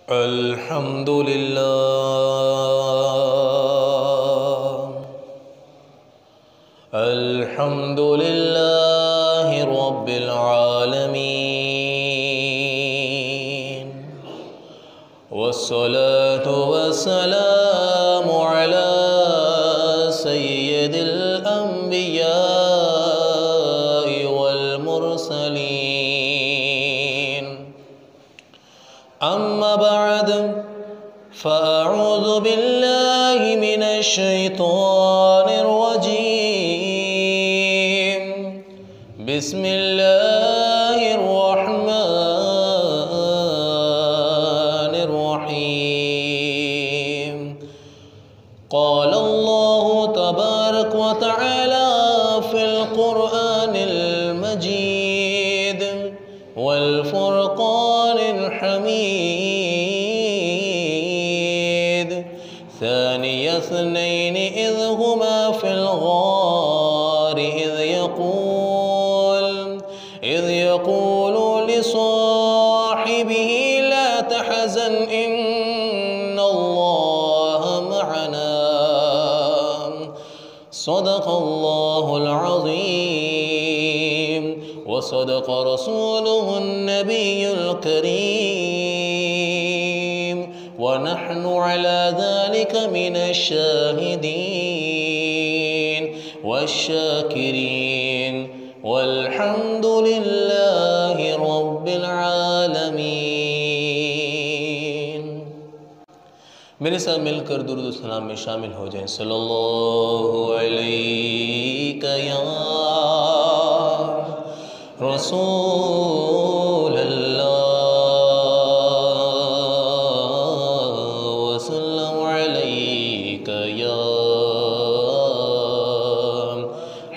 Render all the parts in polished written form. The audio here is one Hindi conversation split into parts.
अल्हम्दुलिल्लाहि रब्बिल आलमीन वस्सलातु वस्सलामु अला सय्यिदिल अंबिया'i वल मुरसलीन अम्मा बअद फ़अऊज़ु बिल्लाहि मिनश शैतानिर रजीम बिस्मिल्लाहिर रहमानिर रहीम क़ाल अल्लाहु तबारक व तआला फ़िल क़ुरआनिल मजीद वल फ़ुरक़ानिल हमीद सानिय इस्नैनि इज़ हुमा फ़िल ग़ार इज़ यक़ूलु लिसाहिबिही ला तहज़न इन्नल्लाह मअना सदक़ल्लाहुल अज़ीम व सदक़ रसूलुहुन नबियुल करीम व नहनु अला ज़ालिका मिनश शाहिदीन वश्शाकिरीन वल्हम्दुलिल्लाहि रब्बिल आलमीन। मेरे साथ मिलकर दुरूद सलाम में शामिल हो जाएं। सल्लल्लाहु अलैका या रसूल अल्लाह वसल्लम अलैका या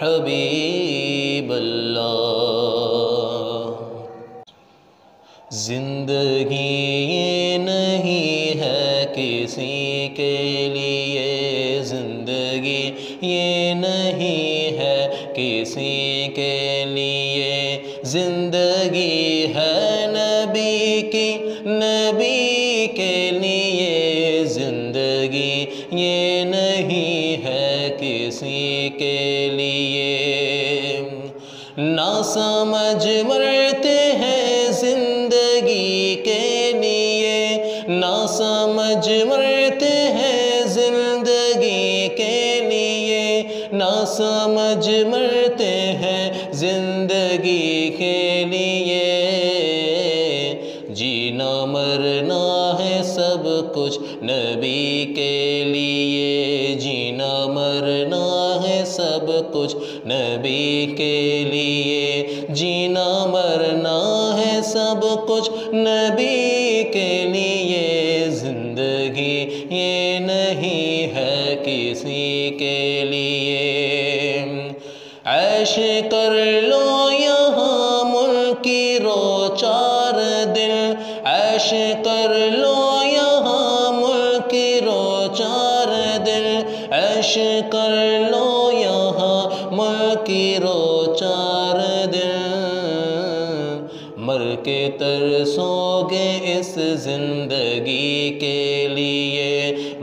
हबीब अल्लाह। जिंदगी ये नहीं है किसी के लिए, जिंदगी ये नहीं है किसी के लिए, जिंदगी है नबी की, नबी के लिए, जिंदगी ये नहीं है किसी के लिए। ना समझ मरते हैं जिंदगी के लिए, ना समझ मरते हैं जिंदगी के लिए, ना समझ मरते हैं जिंदगी के लिए। जीना मरना है सब कुछ नबी के लिए, जीना मरना है सब कुछ नबी के लिए, जीना मरना है सब कुछ नबी के लिए। जिंदगी ये नहीं है किसी के लिए। ऐश कर लो यहाँ मुल्की रो चार दिन, ऐश कर लो यहाँ मुल्की रो चार दिन, ऐश कर लो यहाँ मुल्की रो चार दिन। मर के तरसोगे इस जिंदगी के लिए,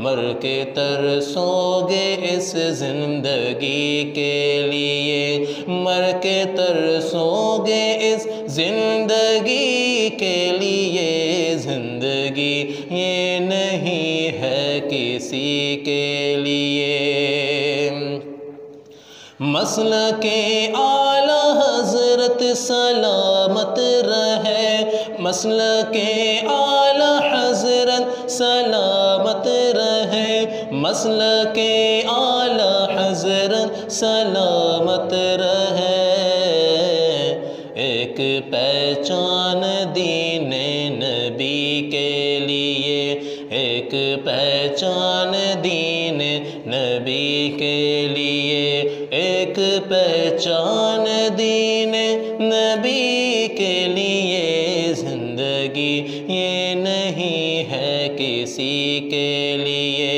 मर के तरसोगे इस जिंदगी के लिए, मर के तरसोगे इस जिंदगी के लिए। जिंदगी ये नहीं है किसी के लिए। मसलके आला हज़रत सलामत रहे, मसलके आला हज़रत सलामत रहे, मसलके आला हज़रत सलामत रहे। एक पहचान दीने नबी के लिए, एक पहचान दीने नबी के लिए, एक पहचान दीने नबी के लिए। जिंदगी ये नहीं है किसी के लिए।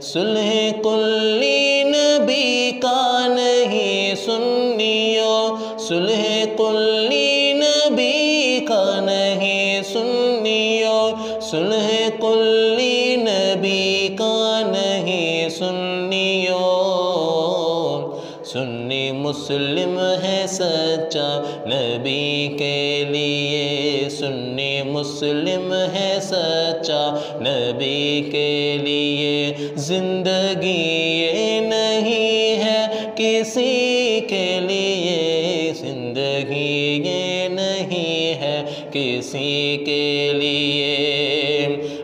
सुलह कुल्ली नबी का नहीं सुन्नियों, सुलह कुल्ली नबी का नहीं सुन्नियों, सुन्नियो, सुलह कुल्ली नबी का नहीं सुन्नियो। सुन्नी मुस्लिम है सच्चा नबी के लिए, सुन्नी मुस्लिम है सच्चा नबी के लिए। जिंदगी ये नहीं है किसी के लिए, जिंदगी ये नहीं है किसी के लिए।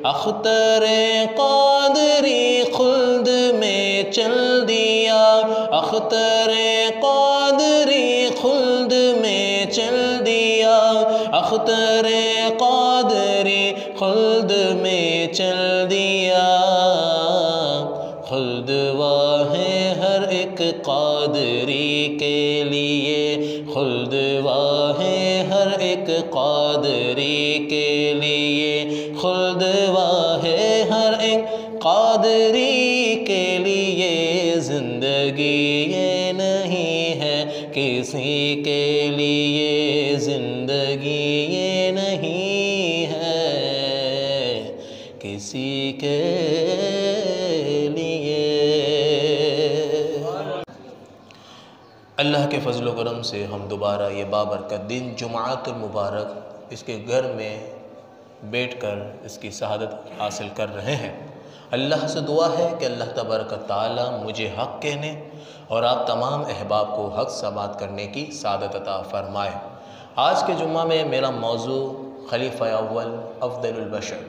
अख्तर क़ादरी खुल्द में चल दिया, अख्तर क़ादरी खुल्द में चल दिया, अख्तर क़ादरी खुल्द में चल दिया। खुल्द वाहे हर एक क़ादरी के लिए, खुल्द वाहे हर एक क़ादरी के लिए, खुल्द वाहे हर एक क़ादरी के लिए। ज़िंदगी ये नहीं है किसी के लिए, ज़िंदगी ये नहीं है किसी के लिए। अल्लाह के फजल व करम से हम दोबारा ये बाबरकत दिन जुमाअत मुबारक इसके घर में बैठकर इसकी शहादत हासिल कर रहे हैं। अल्लाह से दुआ है कि अल्लाह तबारक ताला मुझे हक़ कहने और आप तमाम अहबाब को हक़ से बात करने की सादत अता फ़रमाए। आज के जुम्मा में मेरा मौजू खलीफ़ा अव्वल अफ़ज़लुल बशर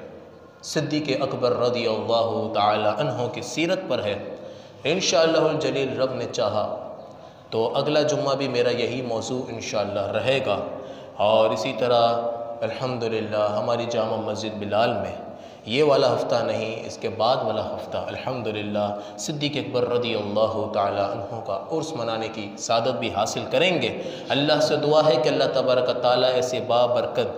सिद्दीक़ अकबर रज़ियल्लाहु ताला अन्हु की सीरत पर है। इंशाअल्लाहुल जलील रब ने चाहा तो अगला जुम्मा भी मेरा यही मौजू इंशाअल्लाह रहेगा। और इसी तरह अल्हम्दुलिल्लाह हमारी जामा मस्जिद बिलाल में ये वाला हफ़्ता नहीं, इसके बाद वाला हफ़्ता अल्हम्दुलिल्लाह सिद्दीक़ अकबर रज़ियल्लाहु ताला अन्हु का उर्स मनाने की सादत भी हासिल करेंगे। अल्लाह से दुआ है कि अल्लाह तबारक ताला ऐसे बाबरकत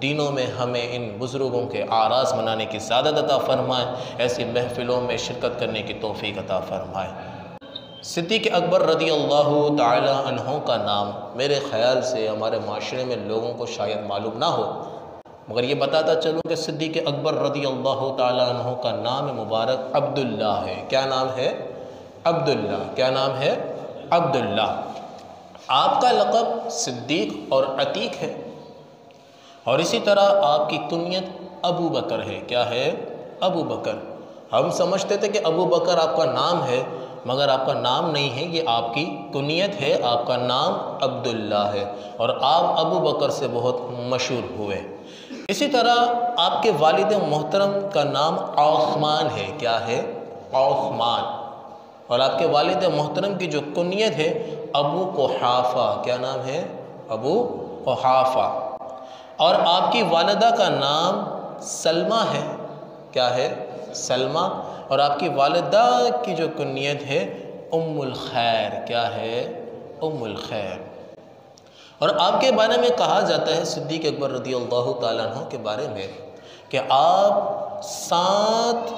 दिनों में हमें इन बुज़ुर्गों के आराज़ मनाने की सादत अता फ़रमाए, ऐसी महफ़िलों में शिरकत करने की तौफ़ीक़ अता फ़रमाए। सिद्दीक़ अकबर रज़ियल्लाहु ताला अन्हु का नाम मेरे ख़याल से हमारे माशरे में लोगों को शायद मालूम ना हो, मगर ये बताता चलूँ कि सिद्दीक़ अकबर रज़ियल्लाहु ताला अन्हु का नाम मुबारक अब्दुल्ला है। क्या नाम है? अब्दुल्ला। क्या नाम है? अब्दुल्ला। आपका लक़ब सिद्दीक़ और अतीक है और इसी तरह आपकी कुनियत अबू बकर है। क्या है? अबू बकर। हम समझते थे कि अबू बकर आपका नाम है, मगर आपका नाम नहीं है, ये आपकी कुनियत है। आपका नाम अब्दुल्ला है और आप अबू बकर से बहुत मशहूर हुए। इसी तरह आपके वालिद मोहतरम का नाम औस्मान है। क्या है? औस्मान। और आपके वालिद मोहतरम की जो कुनियत है अबू कुहाफ़ा। क्या नाम है? अबू कुहाफ़ा। और आपकी वालिदा का नाम सलमा है। क्या है? सलमा। और आपकी वालिदा की जो कुनियत है उम्मुल खैर। क्या है? उम्मुल खैर। और आपके बारे में कहा जाता है सिद्दीक़ अकबर रज़ियल्लाहु ताला अन्हु के बारे में कि आप 7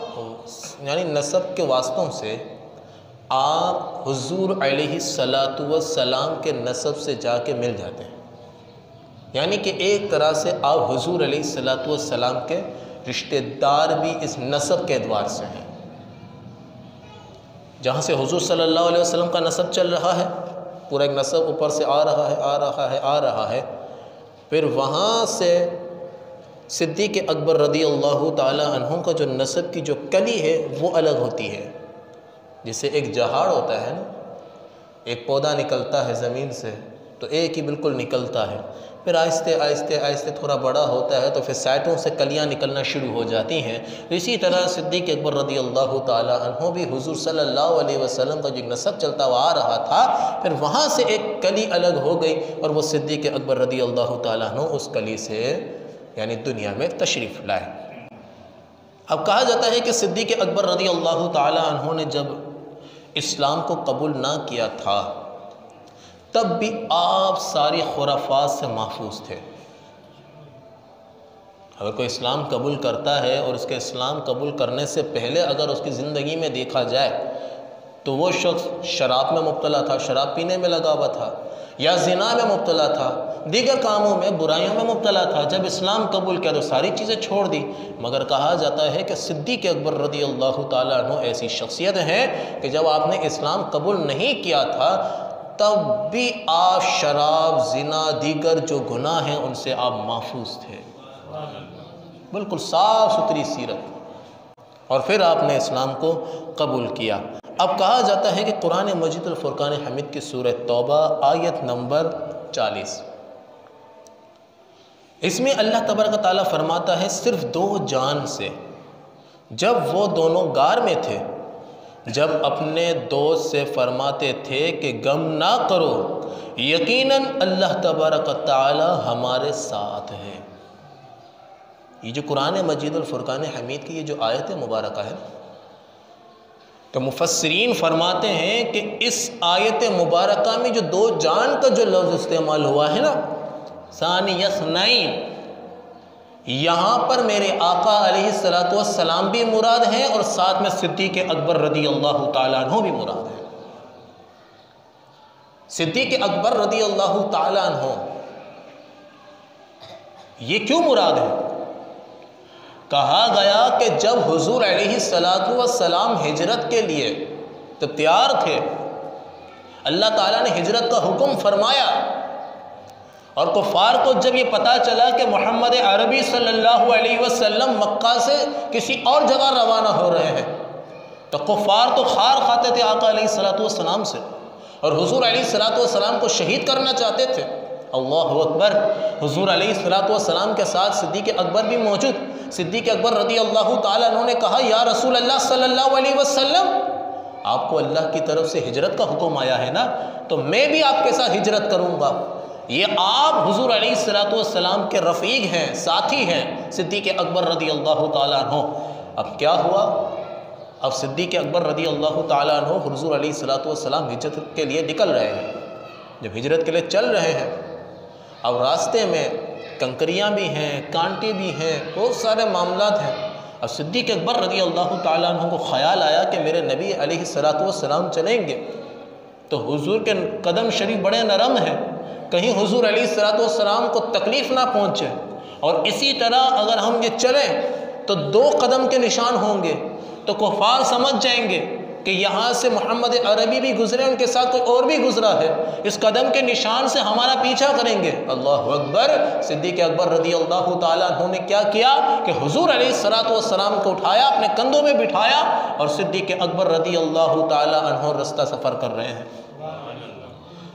यानी नसब के वास्तों से आप हुज़ूर अलैहिस्सलातु वस्सलाम के नसब से जाके मिल जाते हैं। यानी कि एक तरह से आप हुज़ूर अलैहिस्सलातु वस्सलाम के रिश्तेदार भी इस नसब के एतबार से हैं। जहाँ से हुज़ूर सल्लल्लाहु अलैहि वसल्लम का नसब चल रहा है, पूरा एक नसब ऊपर से आ रहा है, आ रहा है, आ रहा है, फिर वहाँ से सिद्दीक़ अकबर रज़ियल्लाहु ताला अन्हु का जो नसब की जो कली है वो अलग होती है। जैसे एक जहाड़ होता है ना, एक पौधा निकलता है ज़मीन से तो एक ही बिल्कुल निकलता है, फिर आहिस्ते आहिस्ते आहिस्ते थोड़ा बड़ा होता है तो फिर साइटों से कलियाँ निकलना शुरू हो जाती हैं। तो इसी तरह सिद्दीक़ अकबर रज़ियल्लाहु ताला अन्हु भी हुज़ूर सल्लल्लाहु अलैहि वसल्लम का जो नसब चलता हुआ आ रहा था, फिर वहाँ से एक कली अलग हो गई और वो सिद्दीक़ अकबर रज़ियल्लाहु ताला अन्हु उस कली से यानी दुनिया में तशरीफ़ लाए। अब कहा जाता है कि सिद्दीक़ अकबर रज़ियल्लाहु ताला अन्हु ने जब इस्लाम को कबूल ना किया था तब भी आप सारी खुराफात से महफूज थे। अगर कोई इस्लाम कबूल करता है और उसके इस्लाम कबूल करने से पहले अगर उसकी ज़िंदगी में देखा जाए तो वो शख्स शराब में मुब्तला था, शराब पीने में लगा हुआ था, या ज़िना में मुब्तला था, दीगर कामों में, बुराइयों में मुब्तला था। जब इस्लाम कबूल किया तो सारी चीज़ें छोड़ दी। मगर कहा जाता है कि सिद्दीक़ अकबर रज़ी अल्लाह ताला अन्हु ऐसी शख्सियत हैं कि जब आपने इस्लाम कबूल नहीं किया था तब भी आप शराब, ज़िना, दीगर जो गुनाह हैं उनसे आप महफूज थे, बिल्कुल साफ़ सुथरी सीरत। और फिर आपने इस्लाम को कबूल किया। अब कहा जाता है कि कुरान मजीद अल फुरकान हमीद की सूरह तौबा आयत नंबर 40, इसमें अल्लाह तबारक व तआला फरमाता है सिर्फ 2 जान से, जब वो दोनों गार में थे, जब अपने दोस्त से फरमाते थे कि गम ना करो, यकीनन अल्लाह तबारक व तआला हमारे साथ है। ये जो कुरान मजीद अल फुरकान हमीद की ये जो आयत मुबारक है, तो मुफस्सिरीन फरमाते हैं कि इस आयत मुबारक में जो 2 जान का जो लफ्ज़ इस्तेमाल हुआ है ना, सानियस्नैन, यहाँ पर मेरे आका अलैहिस्सलातु वस्सलाम भी मुराद हैं और साथ में सिद्दीक़ अकबर रज़ी अल्लाह ताला अन्हु भी मुराद है। सिद्दीक़ अकबर रज़ी अल्लाह ताला अन्हु ये क्यों मुराद है? कहा गया कि जब हुज़ूर अलैहिस्सलातु वस्सलाम हिजरत के लिए तो तैयार थे, अल्लाह ताला ने हिजरत का हुक्म फरमाया और कुफ़ार को जब ये पता चला कि मोहम्मद अरबी सल्लल्लाहु अलैहि वसल्लम मक्का से किसी और जगह रवाना हो रहे हैं, तो कुफ़ार तो खार खाते थे आका अलैहिस्सलातु वस्सलाम से और हुज़ूर अलैहिस्सलातु वस्सलाम को शहीद करना चाहते थे। अल्लाहु अकबर। हुज़ूर अलैहिस्सलातु वस्सलाम के साथ सिद्दीक़ अकबर भी मौजूद। सिद्दीक़ अकबर रज़ी अल्लाह ताला अन्हु ने कहा, या रसूल अल्लाह सल्लल्लाहु अलैहि वसल्लम, आपको अल्लाह की तरफ से हिजरत का हुक्म आया है ना, तो मैं भी आपके साथ हिजरत करूँगा। ये आप हुज़ूर अलैहिस्सलातु वस्सलाम के रफ़ीक हैं, साथी हैं, सिद्दीक़ अकबर रज़ी अल्लाह ताला अन्हु। अब क्या हुआ? अब सिद्दीक़ अकबर रज़ी अल्लाह ताला अन्हु हुज़ूर अलैहिस्सलातु वस्सलाम हिजरत के लिए निकल रहे हैं। जब हिजरत के लिए चल रहे हैं, अब रास्ते में कंकरियाँ भी हैं, कांटे भी हैं, बहुत सारे मामलात हैं। अब सिद्दीक़ अकबर रज़ी अल्लाह ताला अन्हु को ख़याल आया कि मेरे नबी अलैहिस्सलातु वस्सलाम चलेंगे तो हुज़ूर के कदम शरीफ बड़े नरम हैं, कहीं हुज़ूर अलैहिस्सलातु वस्सलाम को तकलीफ़ ना पहुँचे। और इसी तरह अगर हम ये चलें तो 2 कदम के निशान होंगे, तो कुफ़ार समझ जाएंगे कि यहाँ से मोहम्मद अरबी भी गुज़रे, उनके साथ कोई और भी गुज़रा है, इस कदम के निशान से हमारा पीछा करेंगे। अल्लाहु अकबर। सिद्दीक़ अकबर रज़ी अल्लाह ताला अन्हु ने क्या किया कि हुज़ूर अलैहिस्सलातु वस्सलाम को उठाया, अपने कंधों में बिठाया और सिद्दीक़ अकबर रज़ी अल्लाह ताला अन्हु रास्ता सफ़र कर रहे हैं।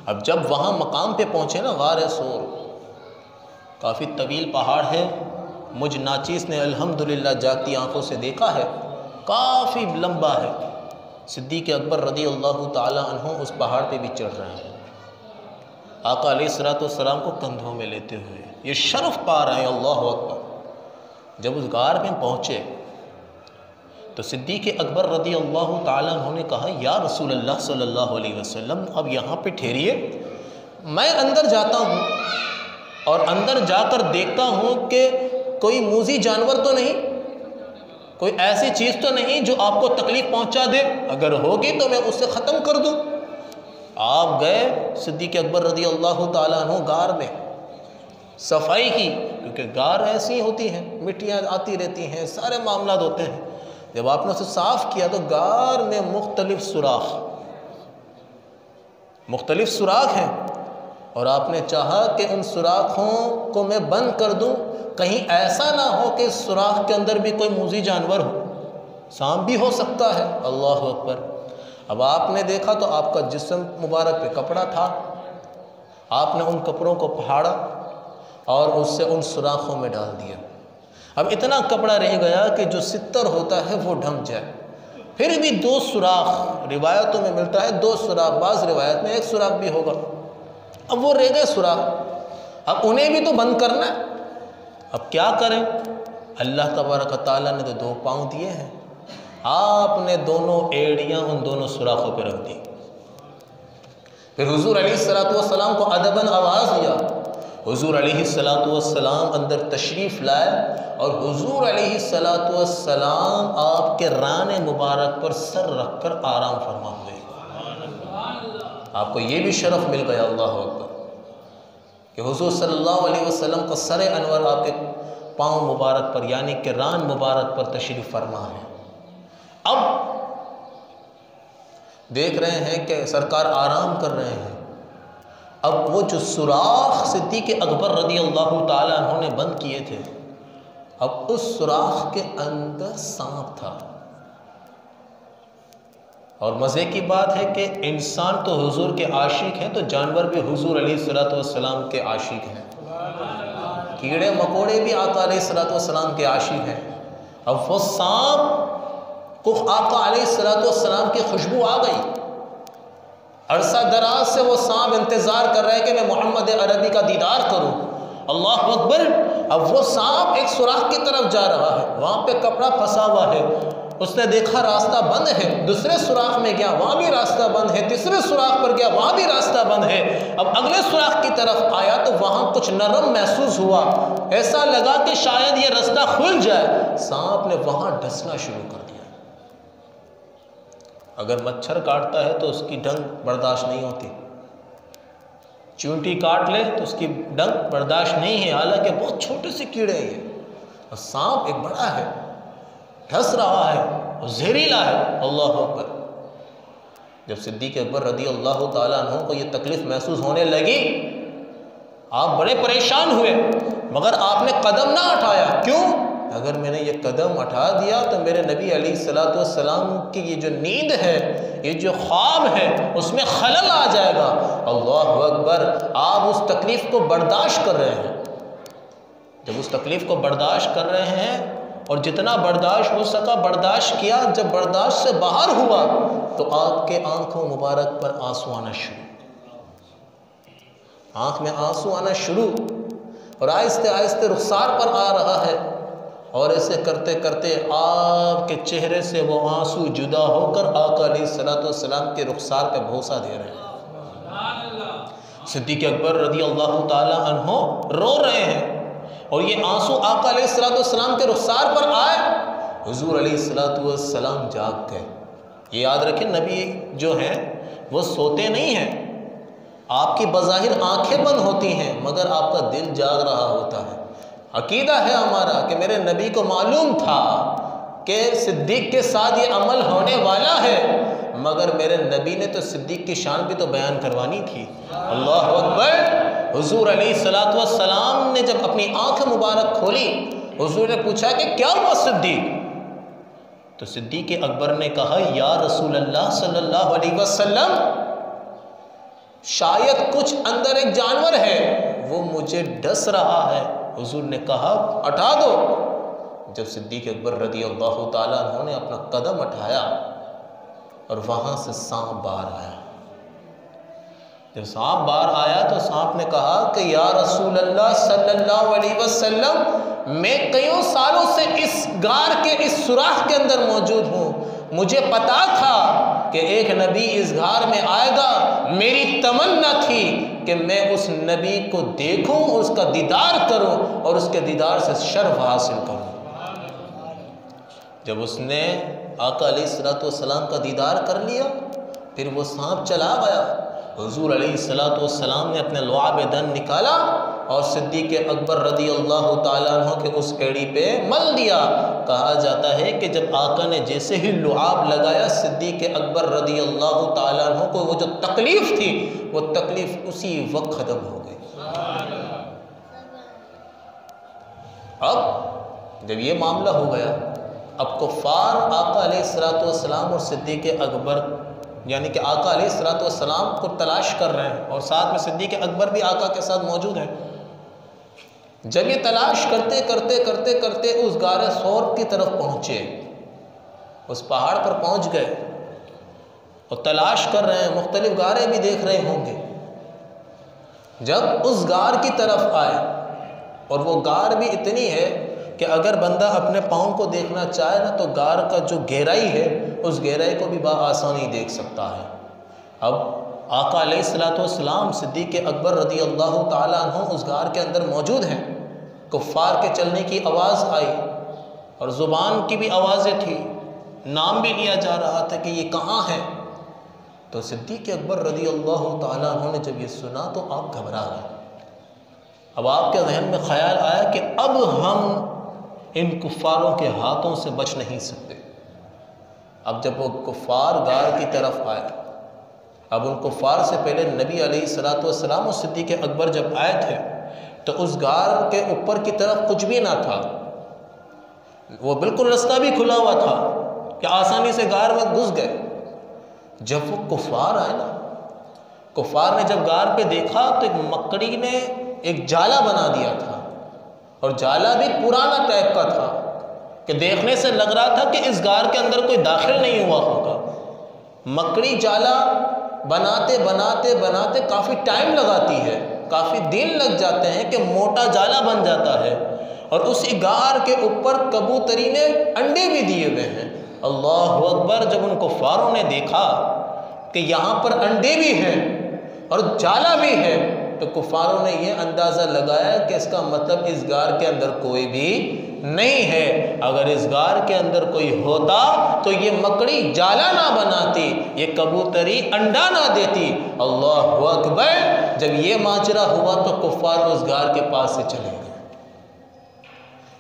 अब जब वहाँ मकाम पे पहुँचे ना, गार सूर, काफ़ी तवील पहाड़ है। मुझ नाचीस ने अल्हम्दुलिल्लाह जागती आँखों से देखा है, काफ़ी लंबा है। सिद्दीक़ अकबर रज़ी अल्लाह ताला अन्हु उस पहाड़ पे भी चढ़ रहे हैं, आका अलैहिस्सलातु वस्सलाम को कंधों में लेते हुए ये शर्फ़ पा रहे हैं। अल्लाहु अकबर। जब उस गार में पहुँचे तो सिद्दीक़ अकबर रज़ी अल्लाह ताला अन्हु ने कहा, या रसूल अल्लाह सल्लल्लाहु अलैहि वसल्लम, अब यहाँ पे ठहरिए, मैं अंदर जाता हूँ और अंदर जाकर देखता हूँ कि कोई मूज़ी जानवर तो नहीं, कोई ऐसी चीज़ तो नहीं जो आपको तकलीफ़ पहुँचा दे, अगर होगी तो मैं उससे ख़त्म कर दूँ। आप गए, सिद्दीक़ अकबर रज़ी अल्लाह ताला अन्हु गार में सफाई की, क्योंकि गार ऐसी होती हैं, मिट्टियाँ आती रहती हैं, सारे मामलात होते हैं। जब आपने उसे साफ़ किया तो गार में मुख्तलिफ़ सुराख हैं और आपने चाहा कि उन सुराखों को मैं बंद कर दूं, कहीं ऐसा ना हो कि सुराख के अंदर भी कोई मूज़ी जानवर हो, सांप भी हो सकता है। अल्लाहु अकबर। अब आपने देखा तो आपका जिस्म मुबारक पे कपड़ा था, आपने उन कपड़ों को फाड़ा और उससे उन सुराखों में डाल दिया। अब इतना कपड़ा रह गया कि जो सितर होता है वो ढंक जाए। फिर भी 2 सुराख रिवायतों में मिलता है, 2 सुराख, बाज़ रिवायत में 1 सुराख भी होगा। अब वो रह गए सुराख, अब उन्हें भी तो बंद करना है। अब क्या करें? अल्लाह तबारक ताला ने तो 2 पाँव दिए हैं, आपने दोनों एड़ियाँ उन दोनों सुराखों पर रख दी। फिर हुज़ूर अलैहिस्सलातु वस्सलाम को अदबन आवाज़ दिया, हुज़ूर अलैहिस्सलातु वस्सलाम अंदर तशरीफ़ लाए और हुज़ूर अलैहिस्सलातु वस्सलाम आपके राने मुबारक पर सर रख कर आराम फरमा हुए। आपको ये भी शरफ़ मिल गया। अल्लाहु अकबर। कि हुजूर सल्लल्लाहु अलैहि वसल्लम का सर अनवर आपके पाँव मुबारक पर यानी कि रान मुबारक पर तशरीफ़ फरमा है। अब देख रहे हैं कि सरकार आराम कर रहे हैं। अब वो जो सुराख सिद्दीक़ अकबर रज़ी अल्लाह ताला अन्हु ने बंद किए थे, अब उस सुराख के अंदर सांप था। और मज़े की बात है कि इंसान तो हुजूर के आशिक हैं, तो जानवर भी हुजूर अलैहिस्सलातु वस्सलाम के आशिक हैं। कीड़े मकोड़े भी आका अलैहिस्सलातु वस्सलाम के आशिक हैं। अब वो सांप को आका अलैहिस्सलातु वस्सलाम की खुशबू आ गई। अरसा दराज से वो सांप इंतज़ार कर रहा है कि मैं मोहम्मद अरबी का दीदार करूं। अल्लाह अकबर। अब वो सांप एक सुराख की तरफ जा रहा है, वहाँ पे कपड़ा फंसा हुआ है। उसने देखा रास्ता बंद है, दूसरे सुराख में गया, वहाँ भी रास्ता बंद है, तीसरे सुराख पर गया, वहाँ भी रास्ता बंद है। अब अगले सुराख की तरफ आया तो वहाँ कुछ नरम महसूस हुआ, ऐसा लगा कि शायद ये रास्ता खुल जाए। सांप ने वहाँ डसना शुरू कर दिया। अगर मच्छर काटता है तो उसकी डंक बर्दाश्त नहीं होती, चींटी काट ले तो उसकी डंक बर्दाश्त नहीं है, हालांकि बहुत छोटे से कीड़े हैं ये। और सांप एक बड़ा है, ढस रहा है और जहरीला है। अल्लाह अकबर। जब सिद्दीक़ अकबर रज़ी अल्लाह ताला अन्हु को ये तकलीफ़ महसूस होने लगी, आप बड़े परेशान हुए, मगर आपने कदम ना उठाया। क्यों? अगर मैंने ये कदम उठा दिया तो मेरे नबी अलैहिस्सलातु वस्सलाम की ये जो नींद है, ये जो ख्वाब है, उसमें खलल आ जाएगा। अल्लाह अकबर। आप उस तकलीफ़ को बर्दाश्त कर रहे हैं। जब उस तकलीफ़ को बर्दाश्त कर रहे हैं और जितना बर्दाश्त हो सका बर्दाश्त किया, जब बर्दाश्त से बाहर हुआ तो आपके आंखों मुबारक पर आंसू आना शुरू, आंख में आंसू आना शुरू, और आहिस्ते आहिस्ते रुखसार पर आ रहा है। और ऐसे करते करते आपके चेहरे से वो आंसू जुदा होकर आका अलैहिस्सलातु वस्सलाम के रुखसार पे भरोसा दे रहे हैं। सिद्दीक़ अकबर रज़ी अल्लाह ताला अन्हु रो रहे हैं और ये आंसू आका अलैहिस्सलातु वस्सलाम के रुखसार पर आए। हुजूर अलैहिस्सलातु वस्सलाम जाग गए। ये याद रखें, नबी जो हैं वो सोते नहीं हैं। आपकी बज़ाहिर आंखें बंद होती हैं मगर आपका दिल जाग रहा होता है। अकीदा है हमारा कि मेरे नबी को मालूम था कि सिद्दीक़ के साथ ये अमल होने वाला है, मगर मेरे नबी ने तो सिद्दीक़ की शान भी तो बयान करवानी थी। अल्लाह अकबर। हुजूर अलैहिस्सलातु वस्सलाम ने जब अपनी आंख मुबारक खोली, हुजूर ने पूछा कि क्या हुआ सिद्दीक़? तो सिद्दीक़ अकबर ने कहा, या रसूल अल्लाह सल्लल्लाहु अलैहि वसल्लम, शायद कुछ अंदर एक जानवर है, वो मुझे डस रहा है। हुजूर ने कहा, हटा दो। जब सिद्दीक़ अकबर रज़ी अल्लाह ताला अन्हु ने अपना कदम उठाया और वहाँ से सांप बाहर आया। जब सांप बाहर आया तो सांप ने कहा कि या रसूल अल्लाह सल्लल्लाहु अलैहि वसल्लम, मैं कईयों सालों से इस गार के इस सुराख के अंदर मौजूद हूँ। मुझे पता था कि एक नबी इस घार में आएगा। मेरी तमन्ना थी कि मैं उस नबी को देखूं, उसका दीदार करूं और उसके दीदार से शर्फ हासिल करूं। जब उसने आका अलैहिस्सलातु वस्सलाम का दीदार कर लिया, फिर वो सांप चला गया। हुजूर अलैहिस्सलातु वस्सलाम ने अपने लुआब दन निकाला और सिद्दीक़ अकबर रज़ी अल्लाह ताला अन्हु के उस एड़ी पे मल दिया। कहा जाता है कि जब आका ने जैसे ही लुआब लगाया, सिद्दीक़ अकबर रज़ी अल्लाह ताला अन्हु को वो जो तकलीफ़ थी, वो तकलीफ़ उसी वक्त ख़त्म हो गई। अब जब ये मामला हो गया, अब कुफ़ार आका अलैहिस्सलातु वस्सलाम और सिद्दीक़ अकबर यानी कि आका अलैहिस्सलातु वस्सलाम को तलाश कर रहे हैं और साथ में सिद्दीक़ अकबर भी आका के साथ मौजूद हैं। जब ये तलाश करते करते करते करते उस गारे सौर की तरफ पहुँचे, उस पहाड़ पर पहुँच गए और तलाश कर रहे हैं, मुख्तलिफ गारे भी देख रहे होंगे। जब उस गार की तरफ आए, और वो गार भी इतनी है कि अगर बंदा अपने पाँव को देखना चाहे ना, तो गार का जो गहराई है उस गहराई को भी आसानी देख सकता है। अब आका अलैहिस्सलातु वस्सलाम सिद्दीक़ अकबर रज़ी अल्लाह ताला अन्हु उस गार के अंदर मौजूद हैं। कुफ़ार के चलने की आवाज़ आई और ज़ुबान की भी आवाज़ें थी, नाम भी लिया जा रहा था कि ये कहाँ है। तो सिद्दीक़ अकबर रज़ी अल्लाह ताला अन्हु ने जब ये सुना तो आप घबरा गए। अब आपके जहन में ख्याल आया कि अब हम इन कुफ़ारों के हाथों से बच नहीं सकते। अब जब वो कुफ़ार गार की तरफ आए, अब उन कुफ़ार से पहले नबी अलैहिस्सलातु वस्सलाम और सिद्दीक़ अकबर जब आए थे तो उस गार के ऊपर की तरफ कुछ भी ना था, वो बिल्कुल रास्ता भी खुला हुआ था कि आसानी से गार में घुस गए। जब वो कुफ़ार आए ना, कुफ़ार ने जब गार पे देखा तो एक मकड़ी ने एक जाला बना दिया था, और जाला भी पुराना टाइप का था कि देखने से लग रहा था कि इस गार के अंदर कोई दाखिल नहीं हुआ होगा। मकड़ी जाला बनाते बनाते बनाते काफ़ी टाइम लगाती है, काफ़ी दिन लग जाते हैं कि मोटा जाला बन जाता है, और उसी गार के ऊपर कबूतरी ने अंडे भी दिए हुए हैं। अल्लाह अकबर। जब उन कुफ़ारों ने देखा कि यहाँ पर अंडे भी हैं और जाला भी है, तो कुफ़ारों ने यह अंदाज़ा लगाया कि इसका मतलब इस गार के अंदर कोई भी नहीं है। अगर इस गार के अंदर कोई होता तो ये मकड़ी जाला ना बनाती, ये कबूतरी अंडा ना देती। अल्लाह अकबर। जब ये माजरा हुआ तो कुफ़ार उस गार के पास से चले गए।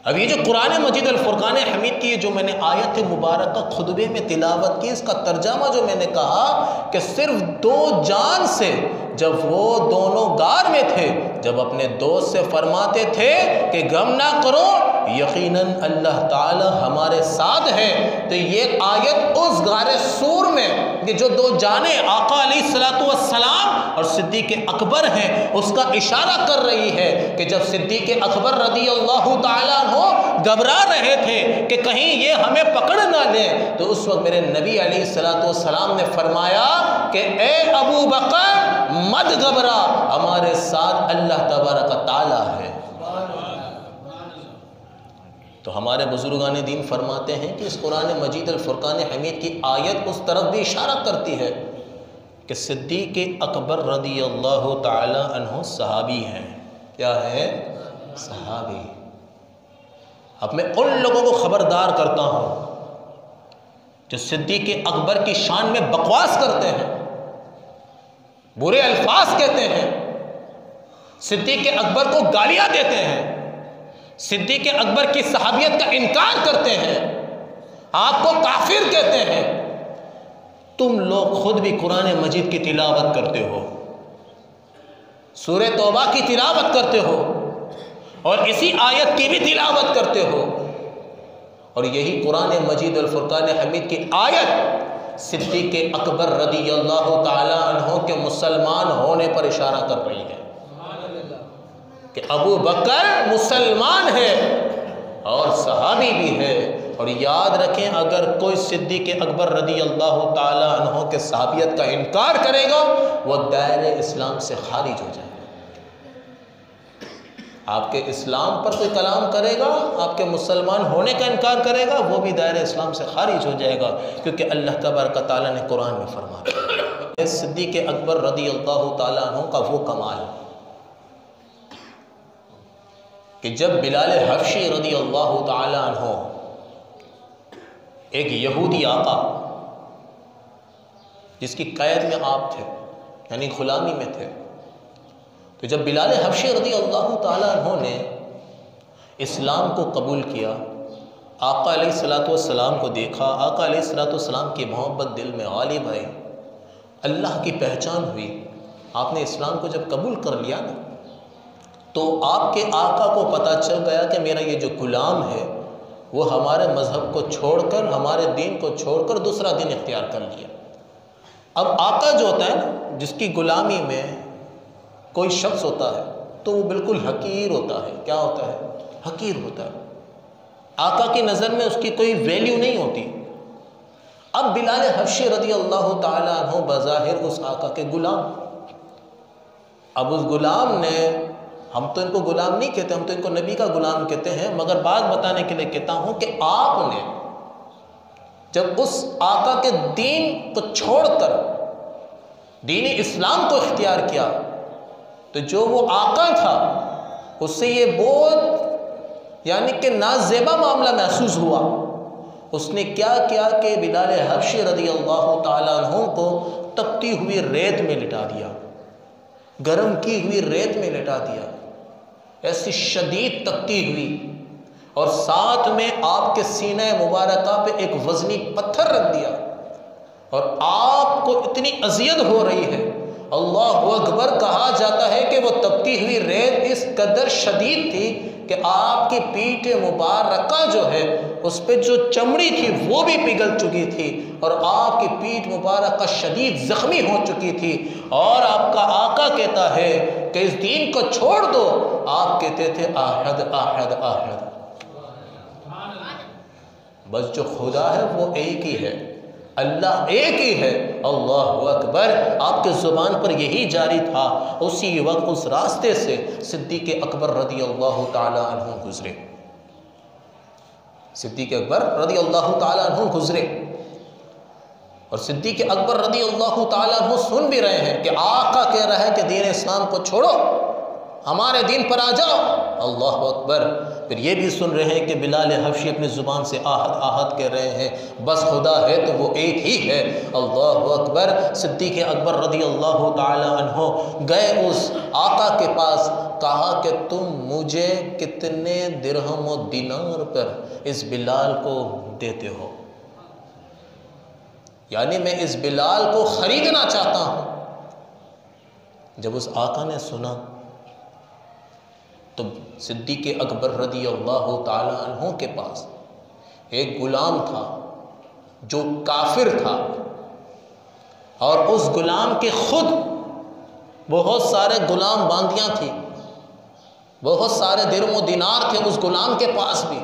अब ये जो कुरान मजीद अल फुरकान हमीद की ये जो मैंने आयत मुबारक खुतबे में तिलावत की, इसका तर्जमा जो मैंने कहा कि सिर्फ 2 जान से जब वो दोनों गार में थे, जब अपने दोस्त से फरमाते थे कि गम ना करो, यकीनन अल्लाह ताला हमारे साथ है, तो ये आयत उस गारे सूर में ये जो 2 जाने आका अलैहिस्सलातु वस्सलाम और सिद्दीक़ अकबर हैं उसका इशारा कर रही है कि जब सिद्दीक़ अकबर रज़ी अल्लाह ताला अन्हु घबरा रहे थे कि कहीं ये हमें पकड़ ना लें, तो उस वक्त मेरे नबी अलैहिस्सलातु वस्सलाम ने फरमाया कि ए अबू बकर मत घबरा, हमारे साथ अल्लाह तबारक ताला है। तो हमारे बुजुर्गान दीन फरमाते हैं कि इस कुरान मजीद अल फुरकान हमीद की आयत उस तरफ भी इशारा करती है कि सिद्दीक़ अकबर रज़ी अल्लाह ताला अन्हु सहाबी हैं। क्या है? सहाबी। अब मैं उन लोगों को खबरदार करता हूँ जो सिद्दीक़ अकबर की शान में बकवास करते हैं, बुरे अल्फाज कहते हैं, सिद्दीक़ अकबर को गालियाँ देते हैं, सिद्दीक़ अकबर की सहाबियत का इनकार करते हैं, आपको काफिर कहते हैं। तुम लोग खुद भी कुरान मजीद की तिलावत करते हो, सूरह तौबा की तिलावत करते हो, और इसी आयत की भी तिलावत करते हो, और यही कुरान मजीद अल फुरकान हमीद की आयत सिद्दीक़ अकबर रज़ी अल्लाह ताला अन्हु के मुसलमान होने पर इशारा कर रही है कि अबू बकर मुसलमान है और सहाबी भी है। और याद रखें, अगर कोई सिद्दीक़ अकबर रज़ी अल्लाह ताला अन्हु के सहाबियत का इनकार करेगा वह दायरे इस्लाम से खारिज हो जाएगा। आपके इस्लाम पर कोई कलाम करेगा, आपके मुसलमान होने का इनकार करेगा, वो भी दायरे इस्लाम से खारिज हो जाएगा, क्योंकि अल्लाह तबारक ताला ने कुरान में फरमाया। सिद्दीक़ अकबर रज़ी अल्लाह ताला अन्हु का वो कमाल कि जब बिलाल हबशी रज़ी अल्लाह ताला अन्हु एक यहूदी आका जिसकी कैद में आप थे, यानी गुलामी में थे, तो जब बिलाल हबशी रज़ी अल्लाह ताला अन्हु ने इस्लाम को कबूल किया, आका अलैहिस्सलातु वस्सलाम को देखा, आका अलैहिस्सलातु वस्सलाम की मोहब्बत दिल में गालिब आई, अल्लाह की पहचान हुई, आपने इस्लाम को जब कबूल कर लिया ना, तो आपके आका को पता चल गया कि मेरा ये जो गुलाम है वो हमारे मज़हब को छोड़कर, हमारे दीन को छोड़कर दूसरा दीन इख्तियार कर लिया। अब आका जो होता है ना, जिसकी गुलामी में कोई शख्स होता है तो वो बिल्कुल हकीर होता है। क्या होता है? हकीर होता है। आका की नज़र में उसकी कोई वैल्यू नहीं होती। अब बिलाल हबशी रज़ी अल्लाह ताला अन्हु बज़ाहिर उस आका के गुलाम, अब उस गुलाम ने, हम तो इनको गुलाम नहीं कहते, हम तो इनको नबी का गुलाम कहते हैं, मगर बात बताने के लिए कहता हूँ कि आपने जब उस आका के दीन को छोड़कर दीन इस्लाम को इख्तियार किया तो जो वो आका था उससे ये बहुत यानी कि नाज़ेबा मामला महसूस हुआ। उसने क्या किया कि बिलाल हबशी रज़ी अल्लाह ताला अन्हु को तपती हुई रेत में लिटा दिया, गर्म की हुई रेत में लिटा दिया, ऐसी शदीद तपती हुई, और साथ में आपके सीने मुबारक पे एक वजनी पत्थर रख दिया, और आपको इतनी अजियत हो रही है। अल्लाहु अकबर। कहा जाता है कि वो तपती हुई रेत इस कदर शदीद थी कि आपकी पीठ मुबारका जो है उस पर जो चमड़ी थी वो भी पिघल चुकी थी, और आपकी पीठ मुबारका शदीद ज़ख्मी हो चुकी थी। और आपका आका कहता है कि इस दीन को छोड़ दो। आप कहते थे आहद आहद आहद। बस जो खुदा है वो एक ही है, अल्लाह एक ही है। अल्लाहु अकबर। आपके ज़ुबान पर यही जारी था। उसी वक्त उस रास्ते से सिद्दीक़ अकबर रज़ी अल्लाह ताला अन्हु गुजरे। सिद्दीक़ अकबर रज़ी अल्लाह ताला अन्हु गुजरे, और सिद्दीक़ अकबर रज़ी अल्लाह ताला अन्हु सुन भी रहे हैं कि आका कह रहा है कि दीन इस्लाम को छोड़ो, हमारे दीन पर आ जाओ। अल्लाह अकबर। फिर ये भी सुन रहे हैं कि बिलाल हबशी अपनी ज़ुबान से आहद आहद कह रहे हैं, बस खुदा है तो वो एक ही है। अल्लाह अकबर। सिद्दीक़ अकबर रज़ी अल्लाह ताला अन्हो गए उस आका के पास, कहा कि तुम मुझे कितने दिरहम व दिनार पर इस बिलाल को देते हो, यानी मैं इस बिलाल को ख़रीदना चाहता हूँ। जब उस आका ने सुना तो सिद्दीक़ अकबर रज़ी अल्लाह ताला अन्हु के पास एक गुलाम था जो काफिर था, और उस गुलाम के खुद बहुत सारे गुलाम बांदियाँ थी, बहुत सारे दिरहम दिनार थे उस गुलाम के पास भी।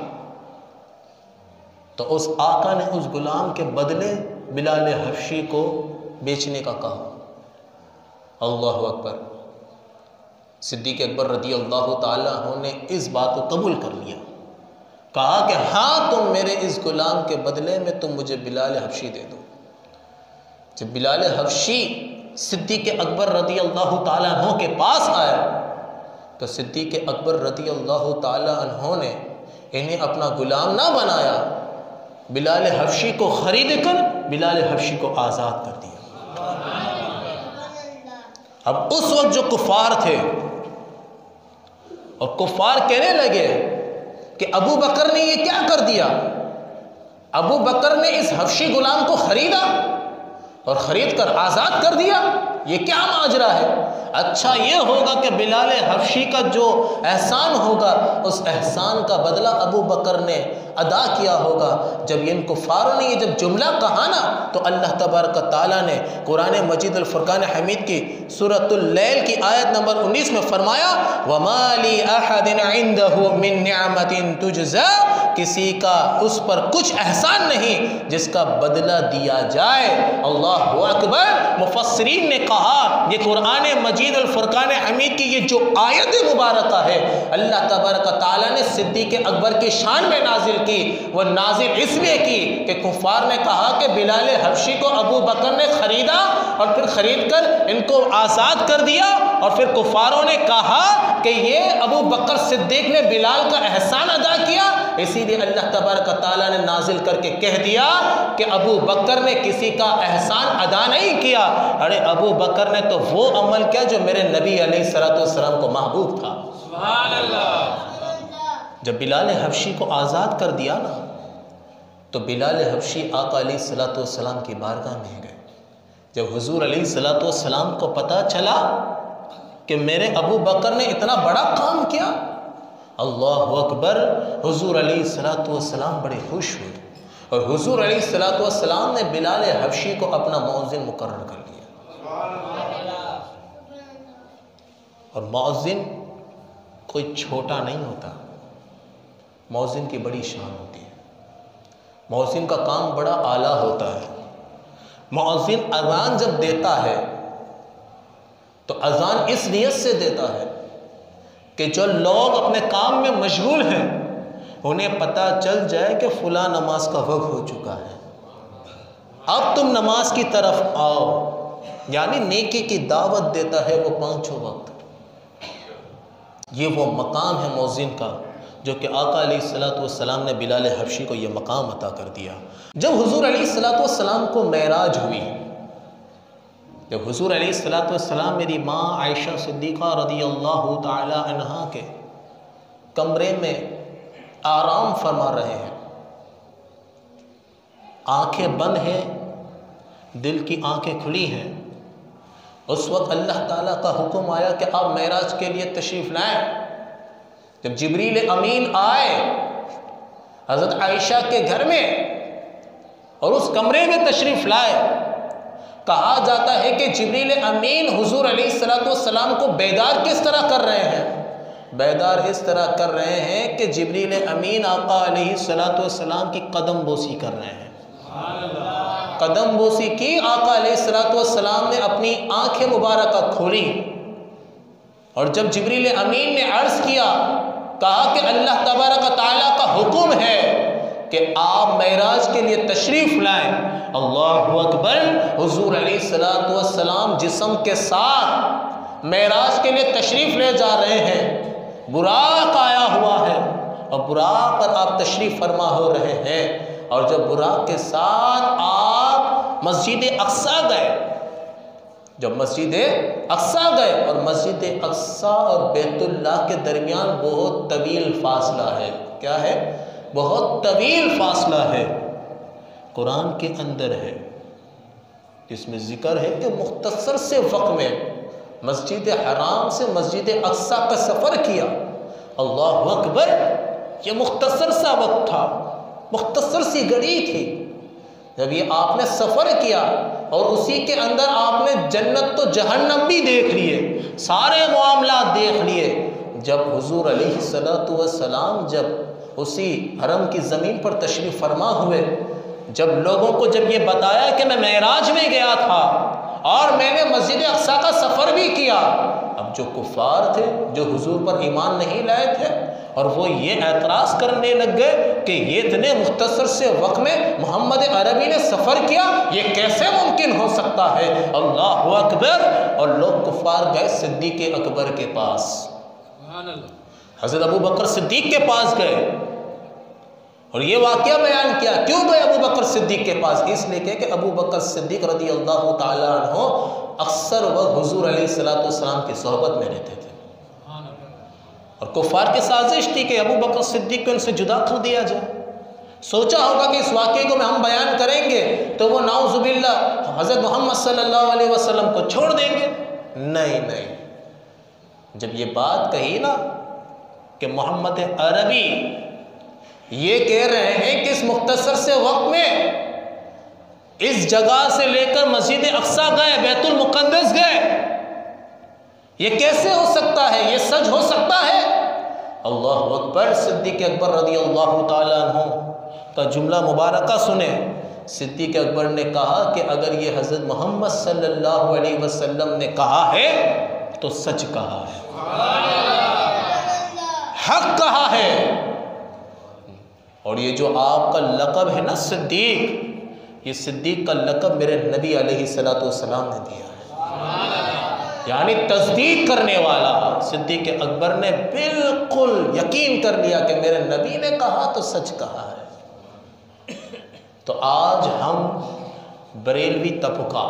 तो उस आका ने उस गुलाम के बदले बिलाल हबशी को बेचने का कहा। अल्लाह अकबर। सिद्दीक़ अकबर रज़ी अल्लाह ताला अन्हु ने इस बात को कबूल कर लिया, कहा कि हाँ तुम मेरे इस गुलाम के बदले में तुम मुझे बिलाल हबशी दे दो। जब बिलाल हबशी सिद्दीक़ अकबर रज़ी अल्लाह ताला अन्हु के पास आया तो सिद्दीक़ अकबर रज़ी अल्लाह ताला अन्हु ने इन्हें अपना गुलाम ना बनाया, बिलाल हबशी को ख़रीद कर बिलाल हबशी को आज़ाद कर दिया। अब उस वक्त जो कुफ़ार थे और कुफ़ार कहने लगे कि अबू बकर ने ये क्या कर दिया, अबू बकर ने इस हबशी गुलाम को ख़रीदा और ख़रीद कर आज़ाद कर दिया, ये क्या माजरा है। अच्छा ये होगा कि बिलाल हबशी का जो एहसान होगा उस एहसान का बदला अबू बकर ने अदा किया होगा। जब इन कुफ़ारों ने ये जब जुमला कहा ना तो अल्लाह तबारक ताला ने कुरान मजीद अल फुरकान हमीद की सूरतुल लैल की आयत नंबर 19 में फरमाया, वमा ली अहदिन इंदहु मिन निअमतिन तुजज़ा, किसी का उस पर कुछ एहसान नहीं जिसका बदला दिया जाए। अल्लाहु अकबर। मुफस्सिरीन ने कहा ये कुरान मजीद अल फुरकान हमीद की ये जो आयत मुबारक है अल्लाह तबारक ताला ने सिद्दीक़ अकबर की शान में नाजिल की। वह नाजिल इसलिए की कि कुफ़ार ने कहा कि बिलाल हबशी को अबू बकर ने ख़रीदा और फिर ख़रीद कर इनको आज़ाद कर दिया, और फिर कुफ़ारों ने कहा कि ये अबू बकर सिद्दीक़ ने बिलाल का एहसान अदा किया, इसीलिए अल्लाह तबारक ताला ने नाजिल करके कह दिया कि अबू बकर ने किसी का एहसान अदा नहीं किया। अरे अबू बकर ने तो वो अमल किया जो मेरे नबी अलैहिस्सलाम को महबूब था। सुभान अल्लाह। जब बिलाल हबशी को आज़ाद कर दिया ना तो बिलाल हबशी आका अलैहिस्सलाम की बारगाह में गए। जब हुजूर अलैहिस्सलाम को पता चला कि मेरे अबू बकर ने इतना बड़ा काम किया, अल्लाह अकबर, हुजूर अलैहिस्सलाम बड़े खुश हुए, और हुजूर अलैहिस्सलाम ने बिलाल हबशी को अपना मौज़िन मुकर्रर कर लिया। और मौज़िन कोई छोटा नहीं होता, मौज़िन की बड़ी शान होती है, मौज़िन का काम बड़ा आला होता है। मौज़िन अज़ान जब देता है तो अज़ान इस नियत से देता है कि जो लोग अपने काम में मशगूल हैं उन्हें पता चल जाए कि फ़ुला नमाज का वक्त हो चुका है, अब तुम नमाज की तरफ आओ, यानी नेकी की दावत देता है वो पांचों वक्त। ये वो मकाम है मौज़िन का जो कि आका अलैहिस्सलाम ने बिलाल हबशी को ये मकाम अता कर दिया। जब हुजूर अलैहिस्सलाम को मेराज हुई, जब हुजूर अलैहिस्सलाम मेरी माँ आयशा सिद्दीक़ा रज़ी अल्लाह ताला अन्हा के कमरे में आराम फरमा रहे हैं, आंखें बंद हैं, दिल की आंखें खुली हैं। उस वक्त अल्लाह ताला का हुक्म आया कि आप मेराज के लिए तशरीफ़ लाएं। जब जिब्रील अमीन आए हज़रत आयशा के घर में और उस कमरे में तशरीफ़ लाए, कहा जाता है कि जिब्रील अमीन हुजूर अलैहिस्सलाम को बेदार किस तरह कर रहे हैं? बेदार इस तरह कर रहे हैं कि जिब्रील अमीन आका अलैहिस्सलाम की कदम बोसी कर रहे हैं। कदम बोसी की, आका अलैहिस्सलाम ने अपनी आंखें मुबारक खोली और जब जिब्रील अमीन ने अर्ज़ किया, कहा कि अल्लाह तबारक तआला का हुक्म है कि आप मेराज के लिए तशरीफ़ लाएं। अल्लाहु अकबर। हुजूर अलैहिस्सलाम जिस्म के साथ मेराज के लिए तशरीफ़ ले जा रहे हैं, बुराक आया हुआ है और बुराक पर आप तशरीफ़ फरमा हो रहे हैं। और जब बुराक के साथ आप मस्जिद अक्सा गए, जब मस्जिद अक्सा गए, और मस्जिद अक्सा और बैतुल्लाह के दरमियान बहुत तवील फासला है। क्या है? बहुत तवील फासला है। कुरान के अंदर है, इसमें ज़िक्र है कि मुख्तसर से वक्त में मस्जिद हराम से मस्जिद अक्सा का सफ़र किया। अल्लाहु अकबर। ये मुख्तसर सा वक्त था, मुख्तसर सी घड़ी थी। जब ये आपने सफ़र किया और उसी के अंदर आपने जन्नत तो जहन्नम भी देख लिए, सारे मामलात देख लिए। जब हुजूर अलैहिस्सलातु वस्सलाम जब उसी हरम की ज़मीन पर तशरीफ़ फरमा हुए, जब लोगों को जब ये बताया कि मैं मेराज में गया था और मैंने मस्जिद अक्सा का सफ़र भी किया, अब जो कुफ़ार थे, जो हुजूर पर ईमान नहीं लाए थे, और वो ये एतराज़ करने लग गए कि ये इतने मुख्तसर से वक्त में मोहम्मद अरबी ने सफ़र किया, ये कैसे मुमकिन हो सकता है? अल्लाहु अकबर। और लोग कुफ़ार गए सिद्दीक़ अकबर के पास, हज़रत अबू बकर सिद्दीक़ के पास गए और ये वाक़या बयान किया। क्यों गए अबू बकर सिद्दीक़ के पास? इसलिए कि अबू बकर सिद्दीक़ रज़ी अल्लाह ताला अन्हु अक्सर वक्त हुजूर अलैहिस्सलाम की सोहबत में रहते थे और कुफ़ार की साजिश थी कि अबू बकर सिद्दीक़ को उनसे जुदा कर दिया जाए। सोचा होगा कि इस वाक़े को में हम बयान करेंगे तो वो नाउज़ुबिल्लाह हज़रत मोहम्मद सल्लल्लाहु अलैहि वसल्लम को छोड़ देंगे। नहीं नहीं, जब ये बात कही ना कि मोहम्मद अरबी ये कह रहे हैं कि इस मुख्तसर से वक्त में इस जगह से लेकर मस्जिद अक्सा गए, बैतुल मुक़द्दस गए, ये कैसे हो सकता है? ये सच हो सकता है? अल्लाहु अकबर। सिद्दीक़ अकबर रज़ी अल्लाह ताला अन्हु का जुमला मुबारका सुने। सिद्दीक़ अकबर ने कहा कि अगर ये हज़रत मोहम्मद सल्लल्लाहु अलैहि वसल्लम ने कहा है तो सच कहा है, हक कहा है। और ये जो आपका लक़ब है ना सिद्दीक़, ये सिद्दीक़ का लक़ब मेरे नबी अलैहिस्सलातु वस्सलाम ने दिया है, यानी तस्दीक करने वाला। सिद्दीक़ अकबर ने बिल्कुल यकीन कर लिया कि मेरे नबी ने कहा तो सच कहा है। तो आज हम बरेलवी तबका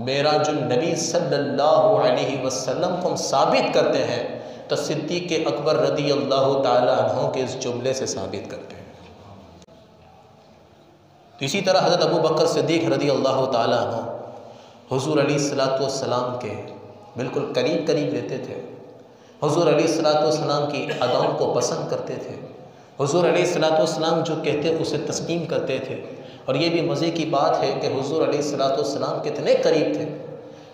मेराजुन नबी सल्लल्लाहु अलैहि वसल्लम को हम साबित करते हैं तो सिद्दीक़ अकबर रज़ी अल्लाह ताला अन्हु के इस जुमले से साबित करते हैं। तो इसी तरह हज़रत अबू बकर सिद्दीक़ रज़ी अल्लाह ताला अन्हु हुज़ूर अलैहिस्सलातु वस्सलाम के बिल्कुल करीब करीब रहते थे। हुज़ूर अलैहिस्सलातु वस्सलाम की अदाओं को पसंद करते थे। हुज़ूर अलैहिस्सलातु वस्सलाम जो कहते उसे तस्लीम करते थे। और ये भी मज़े की बात है कि हुज़ूर अलैहिस्सलातु वस्सलाम कितने करीब थे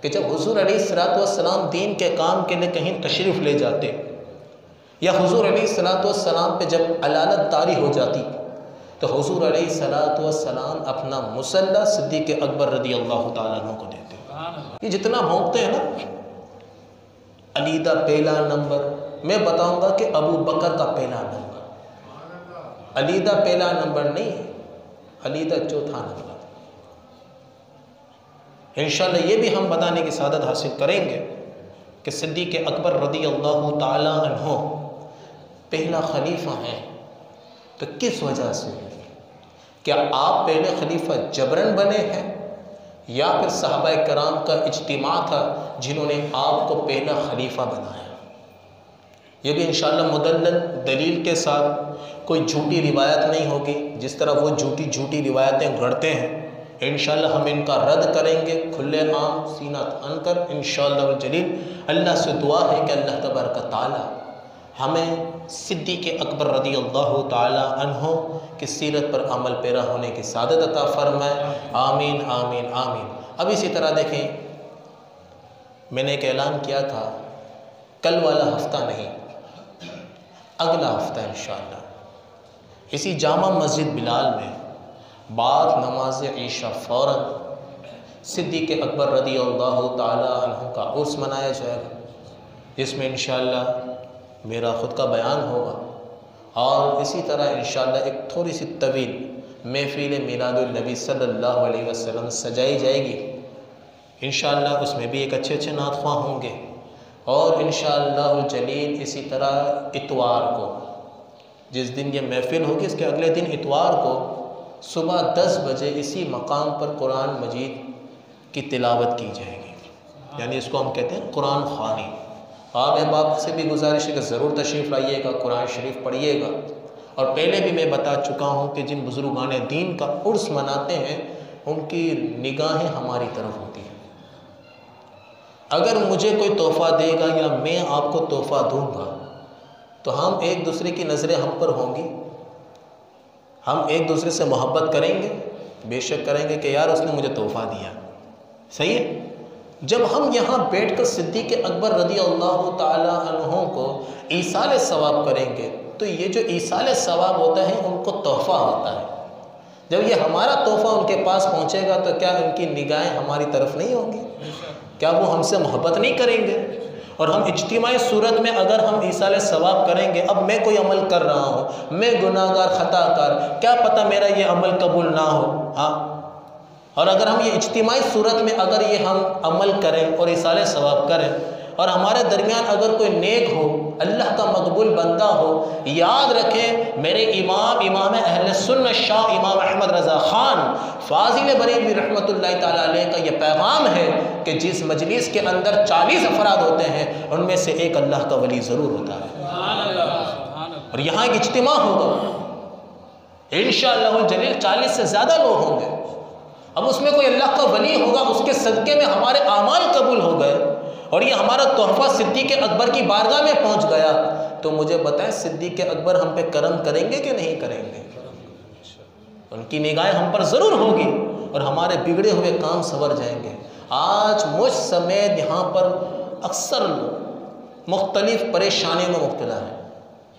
कि जब हुज़ूर अलैहिस्सलातु वस्सलाम दीन के काम के लिए कहीं तशरीफ़ ले जाते या हुज़ूर अलैहिस्सलातु वस्सलाम पे जब अलालत तारी हो जाती तो हुज़ूर अलैहिस्सलातु वस्सलाम अपना मुसल्ला सिद्दीक़ अकबर रज़ी अल्लाह ताला अन्हु को देते। ये जितना भोंकते हैं ना, अलीदा पहला नंबर, मैं बताऊंगा कि अबू बकर का पहला नंबर, अलीदा पहला नंबर नहीं है, अलीदा चौथा नंबर। इंशाअल्लाह ये भी हम बताने की सादत हासिल करेंगे कि सिद्दीक़ अकबर रज़ी अल्लाह ताला अन्हु पहला खलीफा है। तो किस वजह से? क्या आप पहले खलीफा जबरन बने हैं या फिर सहाबाए कराम का इज्तिमा था जिन्होंने आपको पहला खलीफा बनाया? ये भी इंशाअल्लाह मुदल्लल दलील के साथ, कोई झूठी रिवायत नहीं होगी। जिस तरह वो झूठी रिवायतें गढ़ते हैं, इंशाअल्लाह हम इनका रद्द करेंगे खुले आम सीना तान कर इंशाअल्लाह जलील। अल्लाह से दुआ है कि अल्लाह तबारक ताला हमें सिद्दीक़ अकबर रज़ी अल्लाह ताला अन्हो की सीरत पर अमल पैरा होने की सादत अता फरमाए। आमीन आमीन आमीन। अब इसी तरह देखें, मैंने एक ऐलान किया था, कल वाला हफ्ता नहीं, अगला हफ्ता इंशाअल्लाह इसी जामा मस्जिद बिलाल में बाद नमाज ईशा फ़ौरन सिद्दीक़ अकबर रज़ी अल्लाह ताला अन्हु का उर्स मनाया जाएगा, जिसमें इंशाअल्लाह मेरा ख़ुद का बयान होगा और इसी तरह इंशाअल्लाह एक थोड़ी सी तवील महफ़िल मिलादुन नबी सल्लल्लाहु अलैहि वसल्लम सजाई जाएगी। इंशाअल्लाह उसमें भी एक अच्छे नात ख्वाह होंगे। और इंशाअल्लाह जलील इसी तरह इतवार को, जिस दिन ये महफ़िल होगी इसके अगले दिन इतवार को सुबह 10 बजे इसी मकाम पर कुरान मजीद की तिलावत की जाएगी। यानी इसको हम कहते हैं कुरान ख़वानी। आप अहबाब से भी गुजारिश है कि ज़रूर तशरीफ़ लाइएगा, कुरान शरीफ पढ़िएगा। और पहले भी मैं बता चुका हूँ कि जिन बुज़ुर्गान दीन का उर्स मनाते हैं उनकी निगाहें हमारी तरफ होती हैं। अगर मुझे कोई तोहफ़ा देगा या मैं आपको तोहफ़ा दूंगा तो हम एक दूसरे की नज़रें हम पर होंगी, हम एक दूसरे से मोहब्बत करेंगे, बेशक करेंगे कि यार उसने मुझे तोहफ़ा दिया। सही है। जब हम यहाँ बैठ कर सिद्दीक़ अकबर रज़ी अल्लाह ताला अन्हो को ईसाल सवाब करेंगे तो ये जो ईसाल सवाब होता है उनको तोहफ़ा होता है। जब ये हमारा तोहफ़ा उनके पास पहुँचेगा तो क्या उनकी निगाहें हमारी तरफ नहीं होंगी? क्या वो हमसे मोहब्बत नहीं करेंगे? और हम इज्तिमाई सूरत में अगर हम ईसाल सवाब करेंगे, अब मैं कोई अमल कर रहा हूँ, मैं गुनाहगार खताकार, क्या पता मेरा ये अमल कबूल ना हो। हाँ, और अगर हम ये इज्तिमाई सूरत में अगर ये हम अमल करें और ईसाल सवाब करें और हमारे दरमियान अगर कोई नेक हो, अल्लाह का मकबूल बंदा हो, याद रखें मेरे इमाम अहले सुन्नत शाह इमाम अहमद रज़ा ख़ान फ़ाज़िल बरेलवी रहमतुल्लाहि ताला अलैह का ये पैगाम है कि जिस मजलिस के अंदर 40 अफराद होते हैं उनमें से एक अल्लाह का वली ज़रूर होता है। और यहाँ एक इज्तिमा होगा इंशाअल्लाह जलील, 40 से ज़्यादा लोग होंगे। अब उसमें कोई अल्लाह का वली होगा, उसके सदक़े में हमारे आमाल कबूल हो गए और ये हमारा तोहफ़ा सिद्दीक़ अकबर की बारगाह में पहुंच गया, तो मुझे बताएं सिद्दीक़ अकबर हम पे करम करेंगे कि नहीं करेंगे? उनकी निगाहें हम पर ज़रूर होगी और हमारे बिगड़े हुए काम संवर जाएंगे। आज मुझ समेत यहाँ पर अक्सर लोग मुख्तलिफ़ परेशानियों में मुब्तला हैं।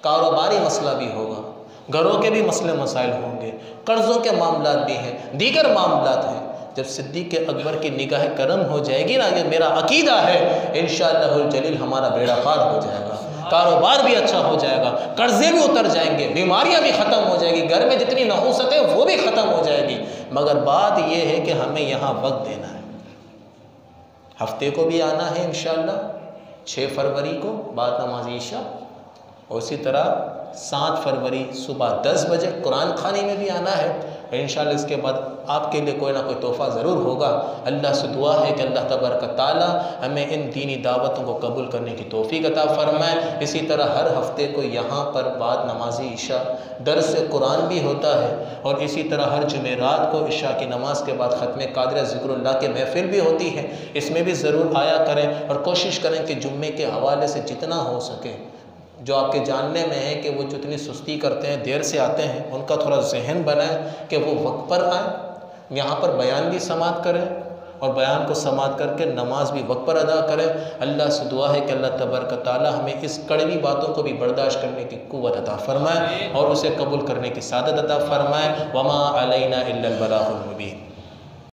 कारोबारी मसला भी होगा, घरों के भी मसले मसाइल होंगे, कर्ज़ों के मामलात भी हैं, दीगर मामलात हैं। जब सिद्दीक़ अकबर की निगाह करम हो जाएगी ना, ये मेरा अकीदा है, इंशाअल्लाहुल जलील हमारा बेड़ा पार हो जाएगा, कारोबार भी अच्छा हो जाएगा, कर्ज़े भी उतर जाएंगे, बीमारियां भी ख़त्म हो जाएगी, घर में जितनी नहूसत है वो भी ख़त्म हो जाएगी। मगर बात ये है कि हमें यहाँ वक्त देना है। हफ्ते को भी आना है इंशाअल्लाह 6 फरवरी को बाद नमाज ईशा, और इसी तरह 7 फरवरी सुबह 10 बजे कुरान खानी में भी आना है इंशाअल्लाह। इसके बाद आपके लिए कोई ना कोई तोहफ़ा ज़रूर होगा। अल्लाह से दुआ है कि अल्लाह तबारक ताला हमें इन दीनी दावतों को कबूल करने की तौफ़ीक़ अता फ़रमाए। इसी तरह हर हफ्ते को यहाँ पर बाद नमाज ईशा दर्स कुरान भी होता है और इसी तरह हर जुमेरात को इशा की नमाज के बाद ख़त्म क़ादिर ज़िक्रुल्लाह के महफ़िल भी होती है। इसमें भी ज़रूर आया करें और कोशिश करें कि जुम्मे के हवाले से जितना हो सके, जो आपके जानने में है कि वो जितनी सुस्ती करते हैं, देर से आते हैं, उनका थोड़ा जहन बनाएं कि वो वक्त पर आएँ, यहाँ पर बयान भी समाअत करें और बयान को समाअत करके नमाज भी वक्त पर अदा करें। अल्लाह से दुआ है कि अल्लाह तबारक ताला हमें इस कड़वी बातों को भी बर्दाश्त करने की क़ुव्वत अता फ़रमाए और उसे कबूल करने की सादत अता फ़रमाए। वमा अलैना इल्लल बलागुल मुबीन।